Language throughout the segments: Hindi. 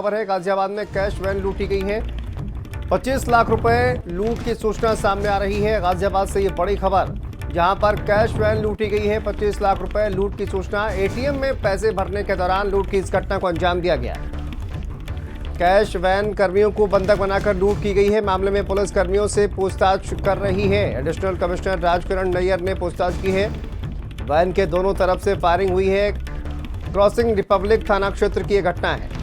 खबर है, गाजियाबाद में कैश वैन लूटी गई है। 25 लाख रुपए लूट की सूचना सामने आ रही है। गाजियाबाद से ये बड़ी खबर, जहां पर कैश वैन लूटी गई है। 25 लाख रुपए लूट की सूचना। एटीएम में पैसे भरने के दौरान लूट की इस घटना को अंजाम दिया गया। कैश वैन कर्मियों को बंधक बनाकर लूट की गई है। मामले में पुलिस कर्मियों से पूछताछ कर रही है। एडिशनल कमिश्नर राजकिरण नैयर ने पूछताछ की है। वैन के दोनों तरफ से फायरिंग हुई है। क्रॉसिंग रिपब्लिक थाना क्षेत्र की यह घटना है।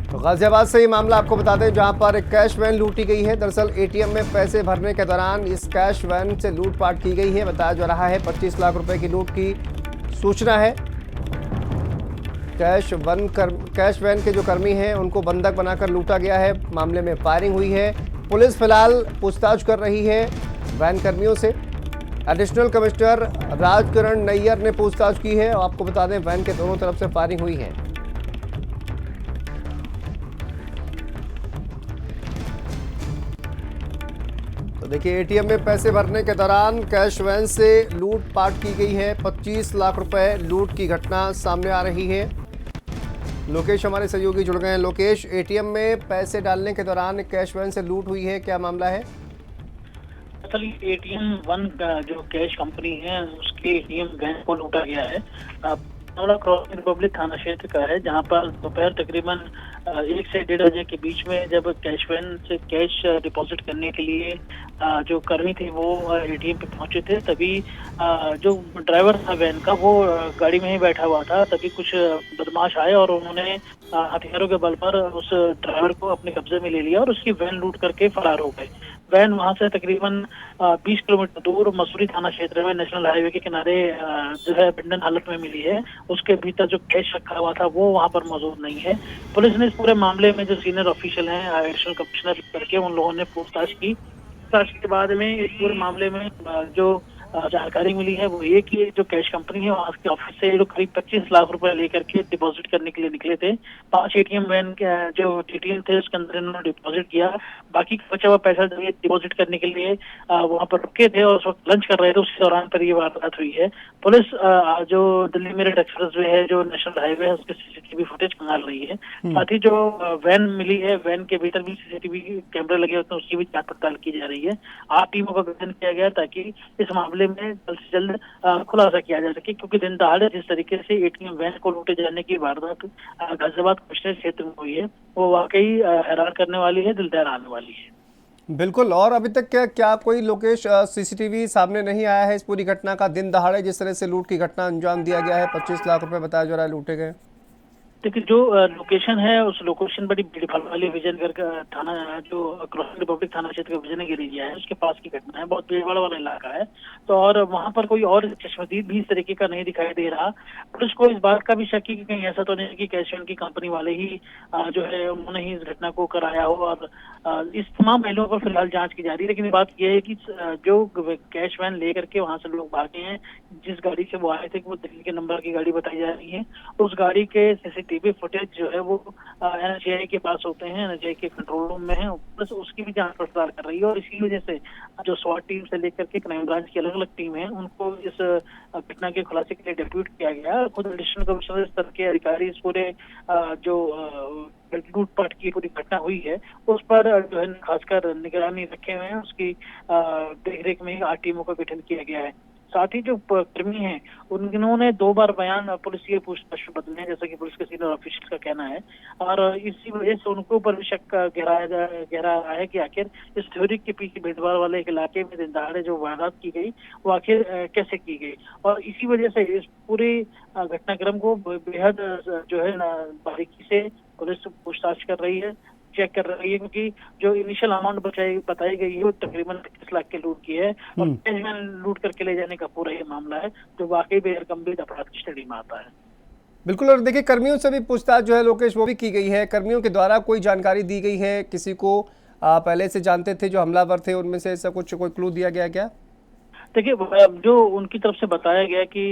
तो गाजियाबाद से ये मामला आपको बता दें, जहां पर एक कैश वैन लूटी गई है। दरअसल एटीएम में पैसे भरने के दौरान इस कैश वैन से लूटपाट की गई है। बताया जा रहा है 25 लाख रुपए की लूट की सूचना है। कैश वैन के जो कर्मी हैं उनको बंधक बनाकर लूटा गया है। मामले में फायरिंग हुई है। पुलिस फिलहाल पूछताछ कर रही है वैन कर्मियों से। एडिशनल कमिश्नर राजकिरण नैयर ने पूछताछ की है। आपको बता दें, वैन के दोनों तरफ से फायरिंग हुई है। तो देखिए, एटीएम में पैसे भरने के दौरान कैश वैन से लूटपाट की गई है। 25 लाख रुपए लूट की घटना सामने आ रही है। लोकेश हमारे सहयोगी जुड़ गए हैं। लोकेश, एटीएम में पैसे डालने के दौरान कैश वैन से लूट हुई है, क्या मामला है? असल एटीएम वन का जो कैश कंपनी है उसके एटीएम वैन को लूटा गया है। मामला क्रॉसिंग रिपब्लिक थाना क्षेत्र का है, जहां पर दोपहर तकरीबन 1 से 1:30 बजे के बीच में जब कैश वैन से कैश डिपॉजिट करने के लिए जो कर्मी थे वो एटीएम पे पहुंचे थे, तभी जो ड्राइवर था वैन का वो गाड़ी में ही बैठा हुआ था। तभी कुछ बदमाश आए और उन्होंने हथियारों के बल पर उस ड्राइवर को अपने कब्जे में ले लिया और उसकी वैन लूट करके फरार हो गए। वैन वहां से तकरीबन 20 किलोमीटर दूर मसूरी थाना क्षेत्र में नेशनल हाईवे के किनारे जो है अबंडन हालत में मिली है। उसके भीतर जो कैश रखा हुआ था वो वहां पर मौजूद नहीं है। पुलिस ने इस पूरे मामले में जो सीनियर ऑफिशियल हैं एडिशनल कमिश्नर करके उन लोगों ने पूछताछ की। पूछताछ के बाद में इस पूरे मामले में जो जानकारी मिली है वो ये कि जो कैश कंपनी है वहाँ के ऑफिस से लोग करीब 25 लाख रुपए लेकर के डिपॉजिट करने के लिए निकले थे। 5 एटीएम वैन के जो एटीएम थे उसके अंदर इन्होंने डिपॉजिट किया। बाकी बचा हुआ पैसा जब ये डिपॉजिट करने के लिए वहाँ पर रुके थे और उस वक्त लंच कर रहे थे, उसी दौरान पर ये वारदात हुई है। पुलिस जो दिल्ली मेरठ एक्सप्रेस वे है, जो नेशनल हाईवे है, उसके सीसीटीवी फुटेज खंगाल रही है। साथ ही जो वैन मिली है, वैन के भीतर भी सीसीटीवी कैमरे लगे होते हैं, उसकी भी जांच पड़ताल की जा रही है। 8 टीमों का गठन किया गया ताकि इस मामले में जल्द से जल्द खुलासा किया जा सके, क्योंकि दिन दहाड़े जिस तरीके से एटीएम वैन को लूटे जाने की वारदात गाजियाबाद कमिश्नर क्षेत्र में हुई है वो वाकई हैरान करने वाली है, दिल दहलाने वाली है। बिल्कुल। और अभी तक क्या कोई लोकेश सीसीटीवी सामने नहीं आया है इस पूरी घटना का? दिन दहाड़े जिस तरह से लूट की घटना अंजाम दिया गया है, 25 लाख रुपए बताया जा रहा है लूटे गए। देखिए, जो लोकेशन है उस लोकेशन बड़ी भीड़ भाड़ वाली विजयनगर का थाना, जो क्रॉसिंग रिपब्लिक थाना क्षेत्र का विजयनगर एरिया है, उसके पास की घटना है। बहुत भीड़ भाड़ वाला इलाका है। तो और वहां पर कोई और चश्मदीद भी इस तरीके का नहीं दिखाई दे रहा। पुलिस को इस बात का भी शक है कि कहीं ऐसा तो नहीं कि कैश वैन की कंपनी वाले ही जो है उन्होंने ही इस घटना को कराया हो। और इस तमाम पहलुओं पर फिलहाल जांच की जा रही है। लेकिन बात यह है कि जो कैश वैन लेकर के वहां से लोग भागे हैं, जिस गाड़ी से वो आए थे, वो दिल्ली के नंबर की गाड़ी बताई जा रही है, उस गाड़ी के सीसीटीवी फुटेज जो है वो एनएचआई के पास होते हैं, एनएचआई के कंट्रोल रूम में है। प्लस उसकी भी जांच पड़ताल कर रही है और इसी वजह से जो स्वाट टीम से लेकर के क्राइम ब्रांच की अलग अलग टीम है, उनको इस घटना के खुलासे के लिए डेप्यूट किया गया। खुद एडिशनल कमिश्नर स्तर के अधिकारी इस पूरे जो लूटपाट की पूरी घटना हुई है उस पर जो है खासकर निगरानी रखे हुए हैं। उसकी देखरेख में 8 टीमों का गठन किया गया है। साथ ही जो कर्मी हैं उन्होंने 2 बार बयान पुलिस के पूछताछ में बदले हैं, जैसा कि पुलिस के सीनियर ऑफिसर का कहना है। और इसी वजह से उनके ऊपर भी शक गहरा रहा है कि आखिर इस थ्योरी के पीछे भीड़भाड़ वाले एक इलाके में दिन दहाड़े जो वारदात की गई वो आखिर कैसे की गई। और इसी वजह से इस पूरे घटनाक्रम को बेहद जो है बारीकी से पुलिस पूछताछ कर रही है, चेक कर रही है, क्योंकि जो इनिशियल अमाउंट बताई गई है वो तकरीबन 25 लाख के लूट की है। और कैश वैन लूट करके ले जाने का पूरा ये मामला है जो वाकई बेहद गंभीर अपराध की श्रेणी में आता है। बिल्कुल। और देखिए, कर्मियों से भी पूछताछ जो है लोकेश वो भी की गई है। कर्मियों के द्वारा कोई जानकारी दी गई है? किसी को पहले से जानते थे जो हमलावर थे, उनमें से ऐसा कोई क्लू दिया गया क्या? देखिए जो उनकी तरफ से बताया गया कि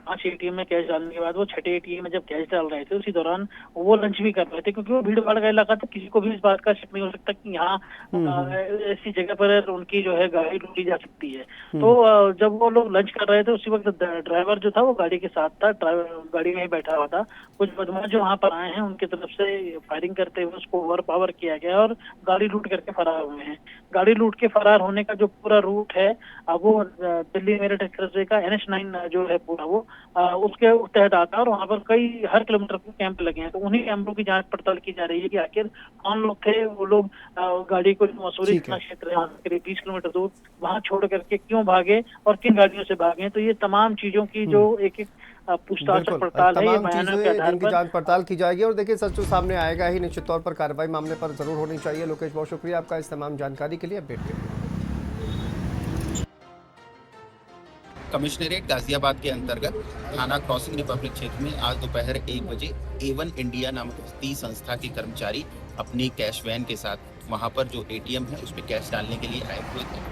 5 एटीएम में कैश डालने के बाद वो छठे एटीएम में जब कैश डाल रहे थे उसी दौरान वो लंच भी कर रहे थे, क्योंकि वो भीड़ भाड़ का इलाका था, किसी को भी इस बात का शक नहीं हो सकता कि यहाँ ऐसी जगह पर उनकी जो है गाड़ी लूटी जा सकती है। तो जब वो लोग लंच कर रहे थे उसी वक्त ड्राइवर जो था वो गाड़ी के साथ था, ड्राइवर गाड़ी में ही बैठा हुआ था। कुछ बदमाश जो वहाँ पर आए हैं उनकी तरफ से फायरिंग करते हुए उसको ओवर पावर किया गया और गाड़ी लूट करके फरार हुए हैं। गाड़ी लूट के फरार होने का जो पूरा रूट है वो दिल्ली मेरठ एक्सप्रेसवे का NH9 जो है पूरा वो उसके तहत आता है और वहाँ पर हर किलोमीटर पे कैंप लगे हैं। तो उन्हीं कैंपों की जांच पड़ताल की जा रही है कि आखिर कौन लोग थे, वो लोग गाड़ी को मसूरी थाना क्षेत्र है करीब 20 किलोमीटर दूर वहाँ छोड़ करके क्यों भागे और किन गाड़ियों से भागे। तो ये तमाम चीजों की जो एक एक पूछताछ पड़ताल है, ये बयानों के आधार पर जांच पड़ताल की जाएगी और देखिए सच तो सामने आएगा ही, निश्चित तौर पर कार्रवाई मामले पर जरूर होनी चाहिए। लोकेश, बहुत शुक्रिया आपका इस तमाम जानकारी के लिए, अपडेट के लिए। कमिश्नरेट गाजियाबाद के अंतर्गत थाना क्रॉसिंग रिपब्लिक क्षेत्र में आज दोपहर 1 बजे A1 इंडिया नामक वित्तीय संस्था के कर्मचारी अपनी कैश वैन के साथ वहां पर जो ATM है उसमें कैश डालने के लिए आए हुए थे।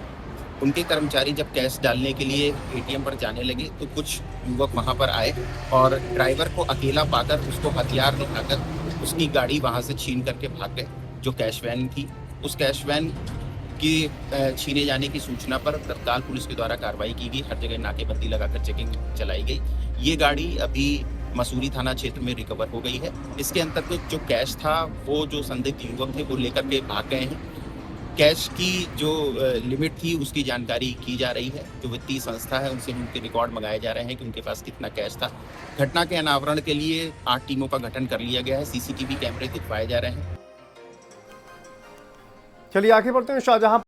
उनके कर्मचारी जब कैश डालने के लिए ATM पर जाने लगे तो कुछ युवक वहां पर आए और ड्राइवर को अकेला पाकर उसको हथियार दिखाकर उसकी गाड़ी वहां से छीन करके भाग गए। जो कैश वैन थी, उस कैश वैन की छीने जाने की सूचना पर तत्काल पुलिस के द्वारा कार्रवाई की गई। हर जगह नाकेबंदी लगाकर चेकिंग चलाई गई। ये गाड़ी अभी मसूरी थाना क्षेत्र में रिकवर हो गई है। इसके अंतर्गत जो कैश था वो जो संदिग्ध युवक थे वो लेकर के भाग गए हैं। कैश की जो लिमिट थी उसकी जानकारी की जा रही है। जो वित्तीय संस्था है उनसे उनके रिकॉर्ड मंगाए जा रहे हैं कि उनके पास कितना कैश था। घटना के अनावरण के लिए 8 टीमों का गठन कर लिया गया है। CCTV कैमरे दिखवाए जा रहे हैं। चलिए आगे बढ़ते हैं। शाहजहां